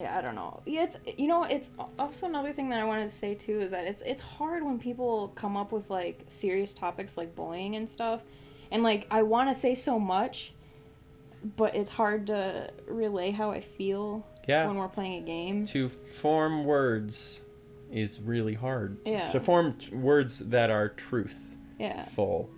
Yeah, I don't know. Yeah, it's also another thing that I wanted to say too is that it's hard when people come up with like serious topics like bullying and stuff, and like I want to say so much, but it's hard to relay how I feel when we're playing a game. To form words is really hard. Yeah. To form words that are full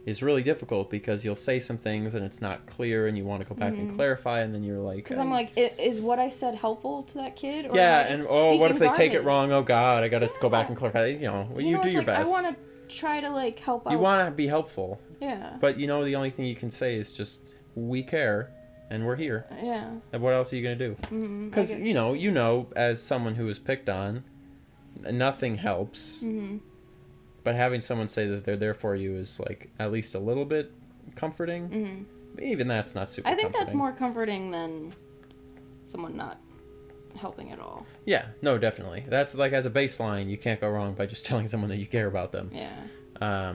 is really difficult because you'll say some things and it's not clear and you want to go back and clarify, and then you're like... Because I'm like, is what I said helpful to that kid? Or and what if they take it wrong? Oh God, I got to go back and clarify. You do your best. I want to try to like help out. You want to be helpful. Yeah. But the only thing you can say is just, we care and we're here. Yeah. And what else are you going to do? Because, as someone who was picked on, nothing helps. Mm-hmm. But having someone say that they're there for you is, like, at least a little bit comforting. Mm-hmm. Even that's not super comforting. I think that's more comforting than someone not helping at all. Yeah, no, definitely. That's, like, as a baseline, you can't go wrong by just telling someone that you care about them. Yeah.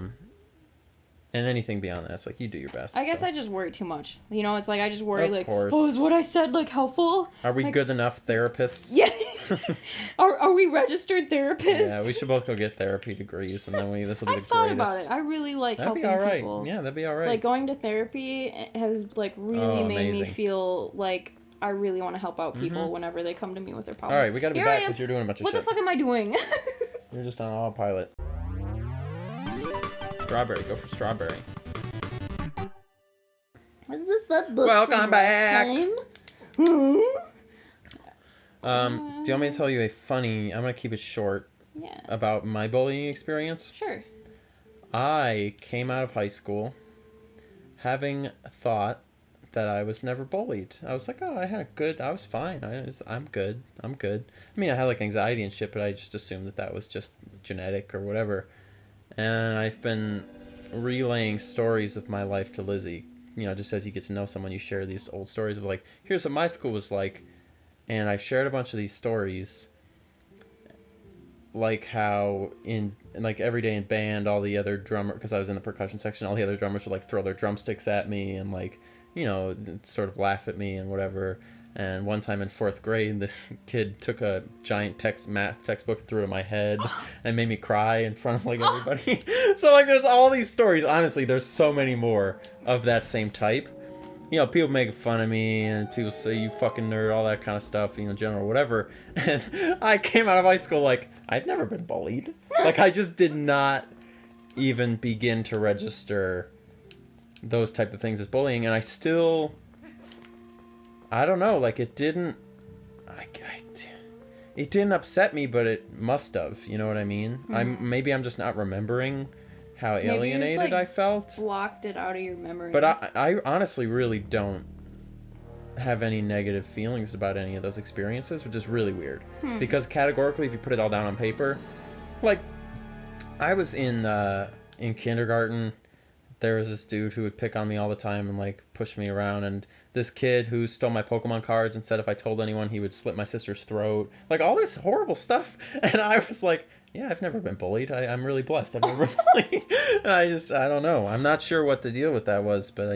And anything beyond that, it's like, you do your best. I guess I just worry too much. It's like, I just worry, of like, course. oh, is what I said, like, helpful? Are we good enough therapists? Yeah. Are we registered therapists? Yeah, we should both go get therapy degrees, and then this will be the greatest. I thought about it. I really like helping people. That'd be alright. Yeah, that'd be alright. Like, going to therapy has, like, really made me feel like I really want to help out people whenever they come to me with their problems. Alright, we gotta be back because you're doing a bunch of shit. What the fuck am I doing? You're just on autopilot. Strawberry. Go for strawberry. Is this that book? Welcome back! Do you want me to tell you a funny... I'm going to keep it short. Yeah. About my bullying experience? Sure. I came out of high school having thought that I was never bullied. I was like, I was fine. I'm good. I mean, I had like anxiety and shit, but I just assumed that was just genetic or whatever. And I've been relaying stories of my life to Lizzie. Just as you get to know someone, you share these old stories of like, here's what my school was like. And I shared a bunch of these stories, like how like every day in band, all the other drummer, because I was in the percussion section, all the other drummers would like throw their drumsticks at me and like, sort of laugh at me and whatever. And one time in 4th grade, this kid took a giant math textbook and threw it at my head and made me cry in front of like everybody. So like there's all these stories. Honestly, there's so many more of that same type. People make fun of me and people say, you fucking nerd, all that kind of stuff, general, whatever. And I came out of high school like, I've never been bullied. Like, I just did not even begin to register those type of things as bullying. And I still, I don't know, like, it didn't upset me, but it must have, you know what I mean? Mm-hmm. Maybe I'm just not remembering how alienated I felt. Blocked it out of your memory. But I honestly really don't have any negative feelings about any of those experiences, which is really weird. Because categorically, if you put it all down on paper, like, I was in kindergarten. There was this dude who would pick on me all the time and like push me around, and this kid who stole my Pokemon cards and said if I told anyone he would slit my sister's throat. Like, all this horrible stuff. And I was like, yeah, I've never been bullied. I'm really blessed. I've never been bullied. And I don't know. I'm not sure what the deal with that was, but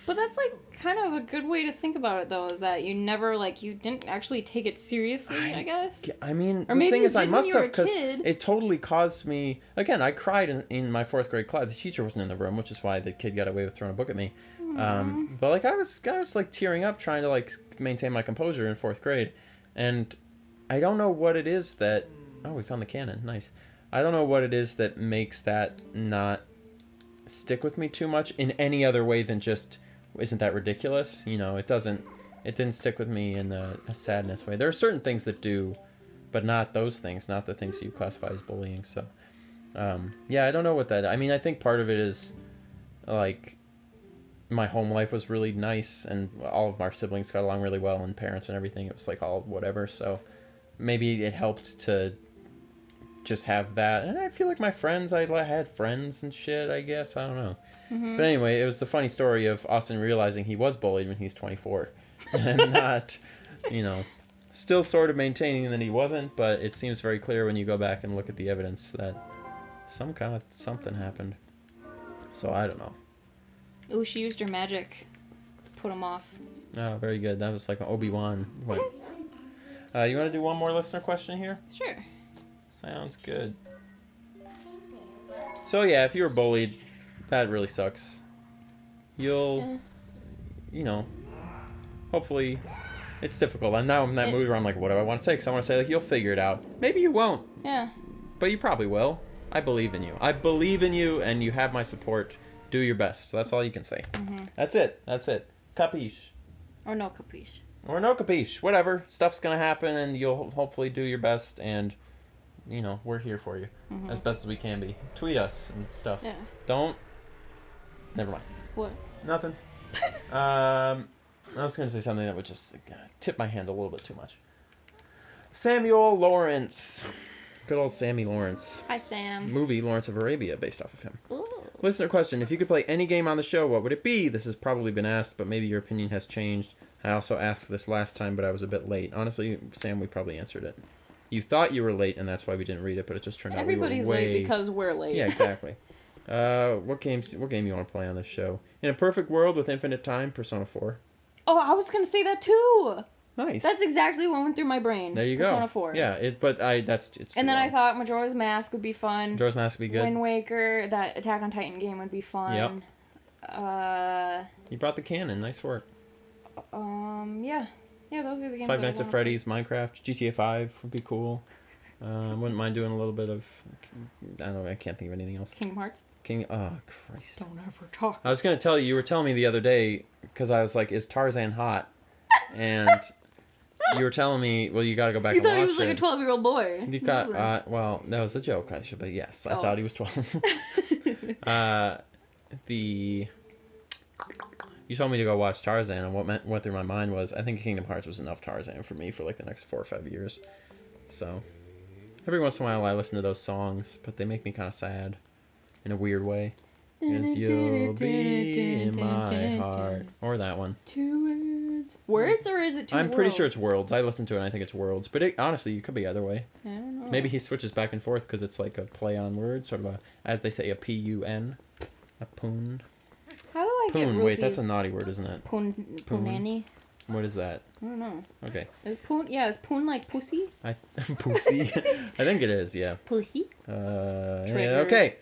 But that's like kind of a good way to think about it, though, is that you never, like, you didn't actually take it seriously, I guess. I mean, or the thing is, I must have, because it totally caused me... Again, I cried in my 4th grade class. The teacher wasn't in the room, which is why the kid got away with throwing a book at me. But, like, I was like, tearing up trying to, like, maintain my composure in 4th grade. And I don't know what it is that... Oh, we found the cannon. Nice. I don't know what it is that makes that not stick with me too much in any other way than just... Isn't that ridiculous? It didn't stick with me in a sadness way. There are certain things that do, but not those things, not the things you classify as bullying. So, yeah, I don't know what that, I mean, I think part of it is, like, my home life was really nice, and all of our siblings got along really well, and parents and everything. It was, like, all whatever, so maybe it helped to just have that. And I feel like my friends, I had friends and shit, I guess. I don't know. Mm-hmm. But anyway, it was the funny story of Austin realizing he was bullied when he's 24 and not, still sort of maintaining that he wasn't, but it seems very clear when you go back and look at the evidence that some kind of something happened. So I don't know. Ooh, she used her magic to put him off. Oh, very good. That was like an Obi-Wan. What? You want to do one more listener question here? Sure. Sounds good. So yeah, if you were bullied, that really sucks. You'll, hopefully, it's difficult. And now I'm in that mood where I'm like, what do I want to say? Because I want to say, like, you'll figure it out. Maybe you won't. Yeah. But you probably will. I believe in you. I believe in you, and you have my support. Do your best. So that's all you can say. Mm-hmm. That's it. Capiche. Or no capiche. Or no capiche. Whatever. Stuff's going to happen, and you'll hopefully do your best, and, we're here for you. Mm-hmm. As best as we can be. Tweet us and stuff. Yeah. Don't. Never mind. What? Nothing. I was going to say something that would just tip my hand a little bit too much. Samuel Lawrence. Good old Sammy Lawrence. Hi, Sam. Movie Lawrence of Arabia based off of him. Ooh. Listener question. If you could play any game on the show, what would it be? This has probably been asked, but maybe your opinion has changed. I also asked this last time, but I was a bit late. Honestly, Sam, we probably answered it. You thought you were late, and that's why we didn't read it, but it just turned out Everybody's we were late because we're late. Yeah, exactly. What game you want to play on this show? In a perfect world with infinite time, Persona 4. Oh, I was going to say that too. Nice. That's exactly what went through my brain. There you go. Persona 4. Yeah, it's and then I thought Majora's Mask would be fun. Majora's Mask would be good. Wind Waker, that Attack on Titan game would be fun. Yep. You brought the canon. Nice work. Yeah. Yeah, those are the games. Five Nights at Freddy's, Minecraft, GTA 5 would be cool. Wouldn't mind doing a little bit of, I don't know, I can't think of anything else. Kingdom Hearts? Oh, Christ. Don't ever talk. I was going to tell you were telling me the other day, because I was like, is Tarzan hot? And you were telling me, well, you got to go back and watch it. You thought he was like a 12-year-old boy. You got, well, that was a joke, I should, but yes, I thought he was 12. You told me to go watch Tarzan, and what went through my mind was, I think Kingdom Hearts was enough Tarzan for me for like the next 4 or 5 years. So, every once in a while I listen to those songs, but they make me kind of sad in a weird way. Because you'll be in my heart. Or that one. 2 words. Words, or is it 2 worlds? I'm pretty sure it's worlds. I listen to it and I think it's worlds. But honestly, you could be either way. I don't know. Maybe he switches back and forth because it's like a play on words, sort of a, as they say, a P-U-N. A poon. How do I get rupees? Wait, that's a naughty word, isn't it? Poonanny? What is that? I don't know. Okay. Is poon like pussy? Pussy? I think it is, yeah. Pussy? Yeah, okay.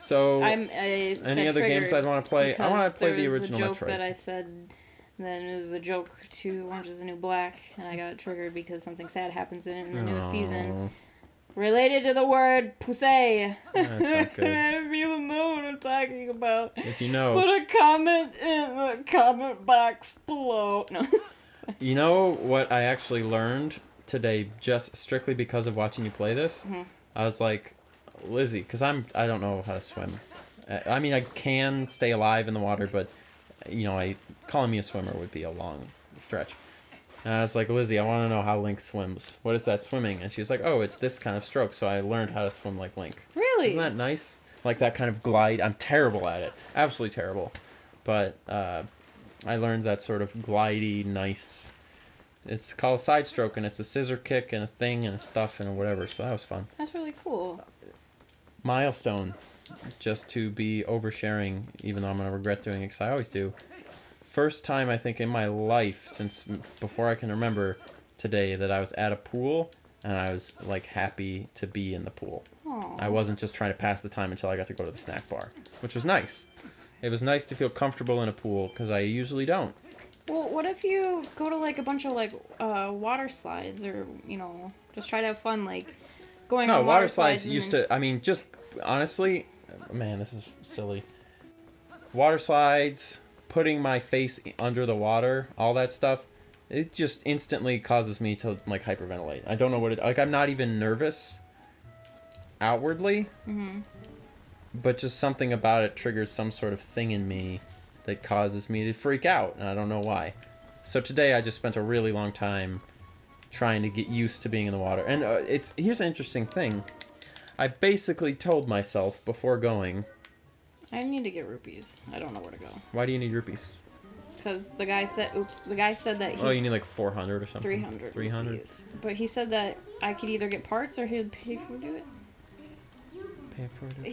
So, any other games I'd want to play? I want to play the original Metroid. There was a joke that I said, and then it was a joke to Orange is the New Black, and I got triggered because something sad happens in it in the newest season. Related to the word pussy. That's not good. If you know what I'm talking about. If you know. Put a comment in the comment box below. No. You know what I actually learned today just strictly because of watching you play this? Mm-hmm. I was like, Lizzie, because I don't know how to swim. I mean, I can stay alive in the water, but, calling me a swimmer would be a long stretch. And I was like, Lizzie, I want to know how Link swims. What is that swimming? And she was like, oh, it's this kind of stroke. So I learned how to swim like Link. Really? Isn't that nice? Like that kind of glide. I'm terrible at it. Absolutely terrible. But I learned that sort of glidey, nice. It's called a side stroke, and it's a scissor kick and a thing and a stuff and whatever. So that was fun. That's really cool. Milestone. Just to be oversharing, even though I'm going to regret doing it because I always do. First time, I think, in my life, since before I can remember today, that I was at a pool, and I was, like, happy to be in the pool. Aww. I wasn't just trying to pass the time until I got to go to the snack bar, which was nice. It was nice to feel comfortable in a pool, because I usually don't. Well, what if you go to, like, a bunch of, like, water slides, or, just try to have fun, like, going on water slides used to, I mean, just, honestly, man, this is silly. Water slides, putting my face under the water, all that stuff, it just instantly causes me to, like, hyperventilate. I don't know what it... Like, I'm not even nervous outwardly, but just something about it triggers some sort of thing in me that causes me to freak out, and I don't know why. So today I just spent a really long time trying to get used to being in the water. And here's an interesting thing. I basically told myself before going... I need to get rupees. I don't know where to go. Why do you need rupees? Because the guy said that he... Oh, you need like 400 or something? 300. 300? Rupees. But he said that I could either get parts or he'd pay for do it. Pay for the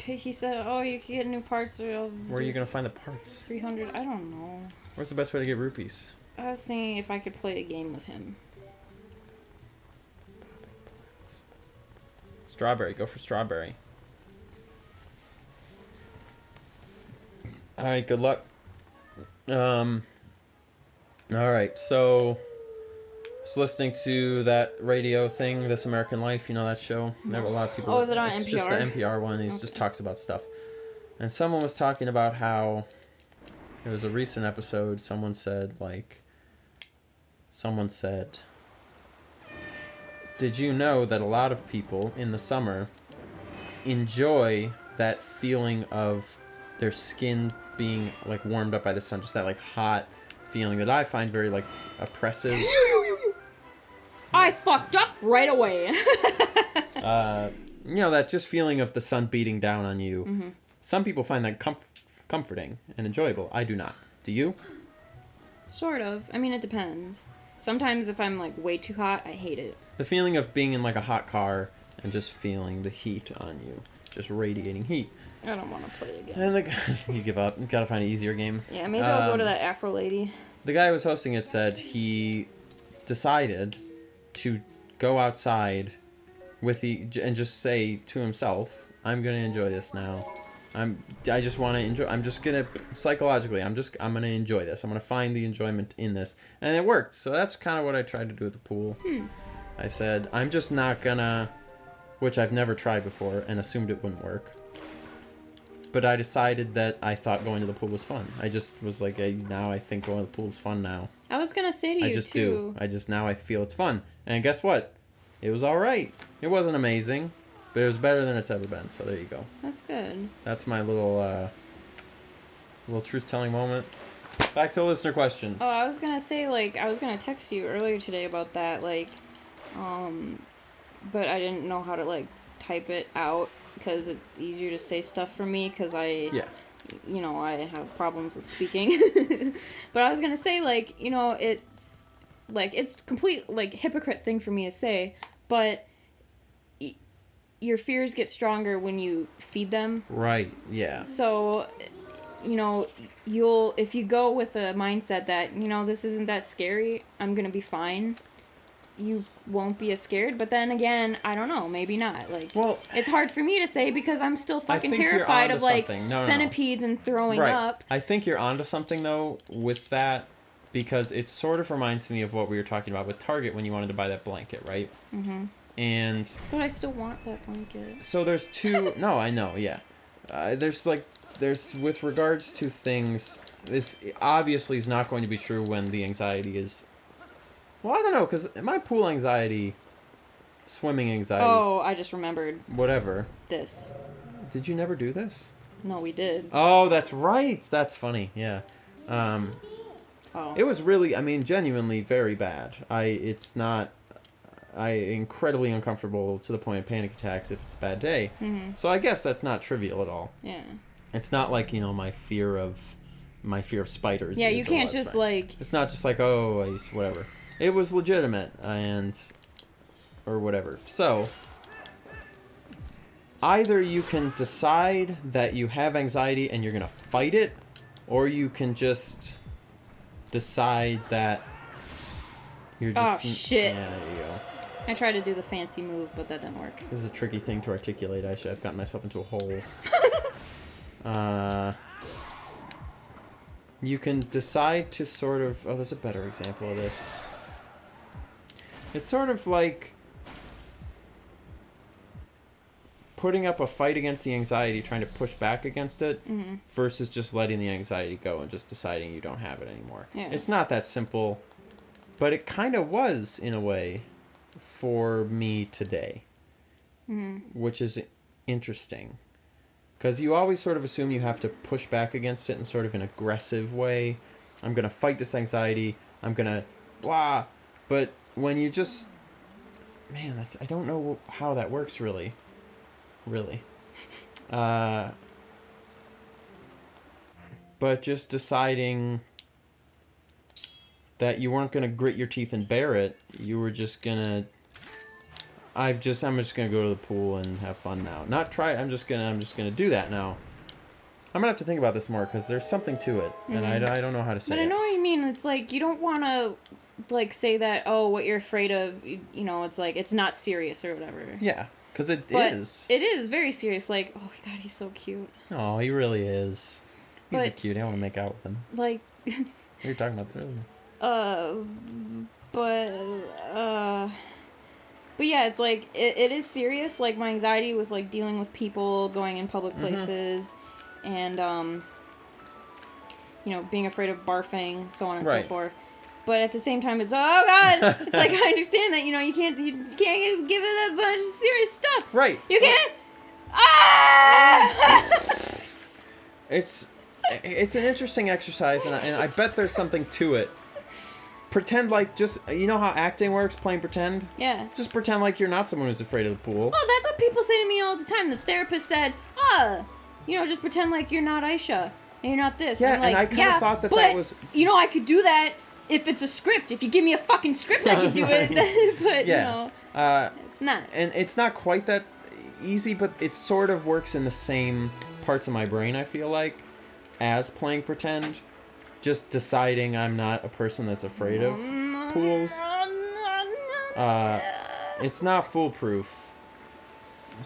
He said, oh, you can get new parts or... Where are you going to find the parts? 300, I don't know. Where's the best way to get rupees? I was thinking if I could play a game with him. Strawberry. Go for strawberry. All right, good luck. All right, so I was listening to that radio thing, This American Life. You know that show? There were a lot of people. Oh, is it on NPR? NPR? It's just the NPR one. He just talks about stuff. And someone was talking about how there was a recent episode. Someone said, did you know that a lot of people in the summer enjoy that feeling of their skin being like warmed up by the sun, just that like hot feeling that I find very like oppressive. I fucked up right away. That just feeling of the sun beating down on you. Mm-hmm. Some people find that comforting and enjoyable. I do not. Do you? Sort of. I mean, it depends. Sometimes if I'm like way too hot, I hate it. The feeling of being in like a hot car and just feeling the heat on you, just radiating heat. I don't want to play again. And you give up. You gotta find an easier game. Yeah, maybe I'll go to that Afro lady. The guy who was hosting it said he decided to go outside and just say to himself, "I'm gonna enjoy this now. I just want to enjoy. I'm just gonna psychologically. I'm gonna enjoy this. I'm gonna find the enjoyment in this," and it worked. So that's kind of what I tried to do at the pool. I said, "I'm just not gonna," which I've never tried before and assumed it wouldn't work. But I decided that I thought going to the pool was fun. I just was like, now I think going to the pool is fun now. I was going to say to you, I just do. Now I feel it's fun. And guess what? It was all right. It wasn't amazing, but it was better than it's ever been. So there you go. That's good. That's my little truth-telling moment. Back to listener questions. Oh, I was going to say, I was going to text you earlier today about that, but I didn't know how to, type it out. Because it's easier to say stuff for me, because I have problems with speaking. But I was gonna say, it's complete, hypocrite thing for me to say, but your fears get stronger when you feed them. Right, yeah. So, if you go with a mindset that, this isn't that scary, I'm gonna be fine, you won't be as scared. But then again, I don't know, maybe not. It's hard for me to say because I'm still fucking terrified of centipedes and throwing up. I think you're onto something though with that, because it sort of reminds me of what we were talking about with Target when you wanted to buy that blanket, right? Mm-hmm. But I still want that blanket. So there's two. No, I know. Yeah, there's with regards to things. This obviously is not going to be true when the anxiety is. Well, I don't know, because my pool anxiety, swimming anxiety... Oh, I just remembered. Whatever. This. Did you never do this? No, we did. Oh, that's right. That's funny, yeah. It was really, genuinely very bad. Incredibly uncomfortable to the point of panic attacks if it's a bad day. Mm-hmm. So I guess that's not trivial at all. Yeah. It's not like, my fear of spiders. Yeah, you can't just, It's not just whatever. It was legitimate, or whatever. So, either you can decide that you have anxiety and you're going to fight it, or you can just decide that you're just... Oh, shit. Yeah, there you go. I tried to do the fancy move, but that didn't work. This is a tricky thing to articulate. I've gotten myself into a hole. You can decide to sort of... Oh, there's a better example of this. It's sort of like putting up a fight against the anxiety, trying to push back against it, mm-hmm. versus just letting the anxiety go and just deciding you don't have it anymore. Yeah. It's not that simple, but it kind of was, in a way, for me today, mm-hmm. which is interesting. Because you always sort of assume you have to push back against it in sort of an aggressive way. I'm going to fight this anxiety. I'm going to blah. But when you just... Man, I don't know how that works, really. Really. But just deciding that you weren't going to grit your teeth and bear it. You were just going to... I'm just gonna go to the pool and have fun now. Not try. I'm just gonna do that now. I'm gonna have to think about this more because there's something to it, mm-hmm. and I don't know how to say it. But I know what you mean. It's like you don't want to say that. Oh, what you're afraid of. It's like it's not serious or whatever. Yeah. Because it is. It is very serious. Like, oh my god, he's so cute. Oh, he really is. He's a cutie. I want to make out with him. Like... We were talking about this earlier. But yeah, it's like, it is serious. Like, my anxiety with, like, dealing with people, going in public places, and, you know, being afraid of barfing, so on and so forth. But at the same time, it's, oh god! It's like, I understand that, you know, you can't give it a bunch of serious stuff! Right. You can't... Ah! It's an interesting exercise, and I bet there's something to it. Pretend like you know how acting works, playing pretend? Yeah. Just pretend like you're not someone who's afraid of the pool. Oh, that's what people say to me all the time. The therapist said, you know, just pretend like you're not Aisha, and you're not this. Yeah, and, like, and I kind of thought that was... You know, I could do that if it's a script. If you give me a fucking script, I could do it. But, you know, it's not. And it's not quite that easy, but it sort of works in the same parts of my brain, I feel like, as playing pretend. Just deciding I'm not a person that's afraid of pools. It's not foolproof.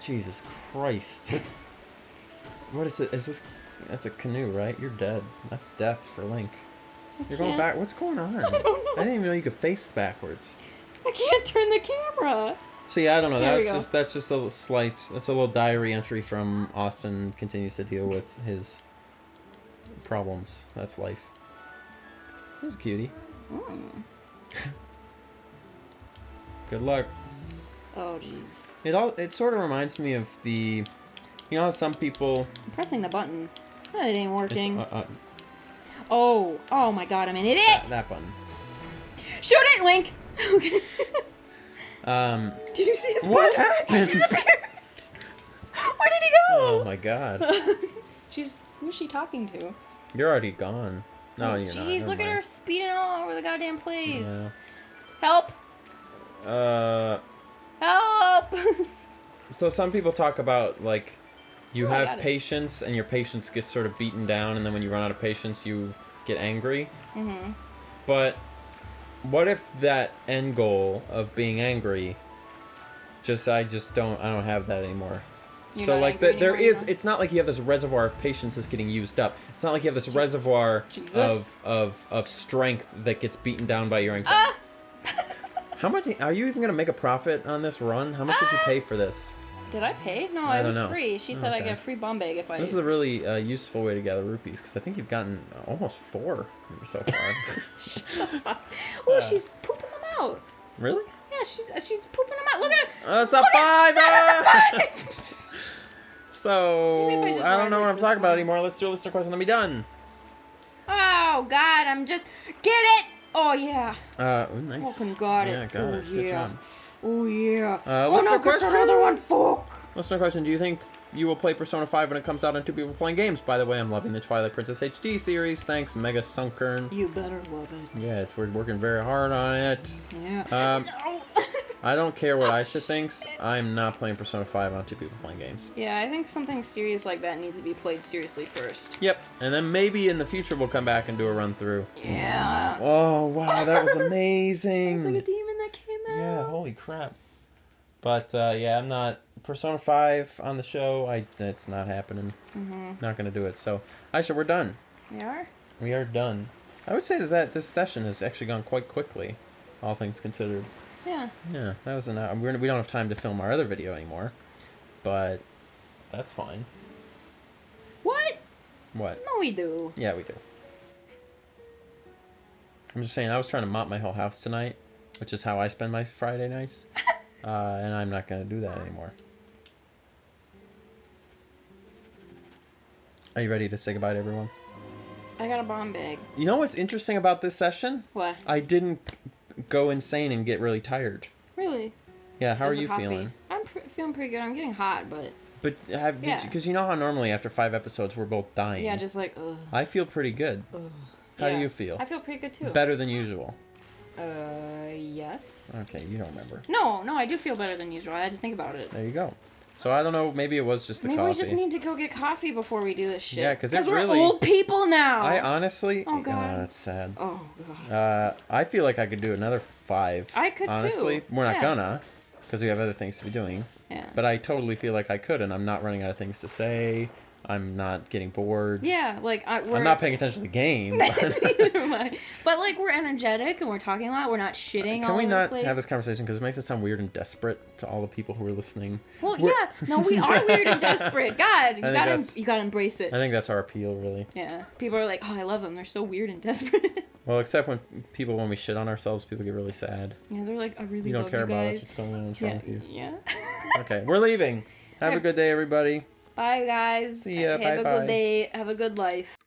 Jesus Christ. What is it? That's a canoe, right? You're dead. That's death for Link. You're going back. What's going on? I didn't even know you could face backwards. I can't turn the camera. So yeah, I don't know. That's just a slight. That's a little diary entry from Austin. Continues to deal with his problems. That's life. He's a cutie. Good luck. Oh jeez. It sort of reminds me of the, you know how some people... I'm pressing the button. It ain't working. Oh my god, I'm an idiot! That button. Shoot it, Link! Okay. Did you see his butt? What happened? Where did he go? Oh my god. Who's she talking to? You're already gone. No, you're not. Jeez, look at her speeding all over the goddamn place. Yeah. Help! Help! So some people talk about, like, you have patience, and your patience gets sort of beaten down, and then when you run out of patience, you get angry. Mm-hmm. But what if that end goal of being angry, I don't have that anymore. So, like, it's not like you have this reservoir of patience that's getting used up. It's not like you have this reservoir of strength that gets beaten down by your anxiety. How much, are you even going to make a profit on this run? How much did you pay for this? Did I pay? No, it was free. She said I get a free bomb bag if I... This is a really useful way to gather rupees, because I think you've gotten almost 4 so far. Oh, she's pooping them out. Really? Yeah, she's pooping them out. Look at her. That's a 5! So, I don't know what I'm talking about anymore. Let's do a listener question and be done. Oh, God, Get it! Oh, yeah. Nice. Fucking got it. Yeah, got it. Good job. Oh, yeah. Listener question. Another one, fuck. Listener question, do you think you will play Persona 5 when it comes out and 2 people playing games? By the way, I'm loving the Twilight Princess HD series. Thanks, Mega Sunkern. You better love it. Yeah, we're working very hard on it. Yeah. No. I don't care what Aisha thinks. I'm not playing Persona 5 on 2 people playing games. Yeah, I think something serious like that needs to be played seriously first. Yep, and then maybe in the future we'll come back and do a run through. Yeah. Oh, wow, that was amazing. It's like a demon that came out. Yeah, holy crap. But, yeah, I'm not... Persona 5 on the show, it's not happening. Mm-hmm. Not going to do it. So, Aisha, we're done. We are? We are done. I would say that this session has actually gone quite quickly, all things considered. Yeah. Yeah, that was an hour. We don't have time to film our other video anymore, but that's fine. What? What? No, we do. Yeah, we do. I'm just saying, I was trying to mop my whole house tonight, which is how I spend my Friday nights, and I'm not going to do that anymore. Are you ready to say goodbye to everyone? I got a bomb bag. You know what's interesting about this session? What? I didn't go insane and get really tired. Really? Yeah, how are you feeling? I'm feeling pretty good. I'm getting hot, but... Because you know how normally after 5 episodes we're both dying? Yeah, just like, ugh. I feel pretty good. Ugh. How do you feel? I feel pretty good, too. Better than usual? Yes. Okay, you don't remember. No, I do feel better than usual. I had to think about it. There you go. So I don't know, maybe it was just the coffee. Maybe we just need to go get coffee before we do this shit. Yeah, because we're old people now. I honestly... Oh, God. That's sad. Oh, God. I feel like I could do another 5. I could, honestly. too. We're not gonna. because we have other things to be doing. Yeah. But I totally feel like I could, and I'm not running out of things to say. I'm not getting bored. Yeah, like I'm not paying attention to the game. Neither am I. But like we're energetic and we're talking a lot. We're not shitting all over the place. Can we not have this conversation because it makes us sound weird and desperate to all the people who are listening? Well, yeah, no, we are weird and desperate. God, you gotta embrace it. I think that's our appeal, really. Yeah, people are like, oh, I love them. They're so weird and desperate. Well, except when we shit on ourselves, people get really sad. Yeah, they're like, I really you don't love care you about guys. us. What's going on? What's wrong with you? Yeah. Okay, we're leaving. Have a good day, everybody. Bye, guys. See ya. Have a good day. Have a good life.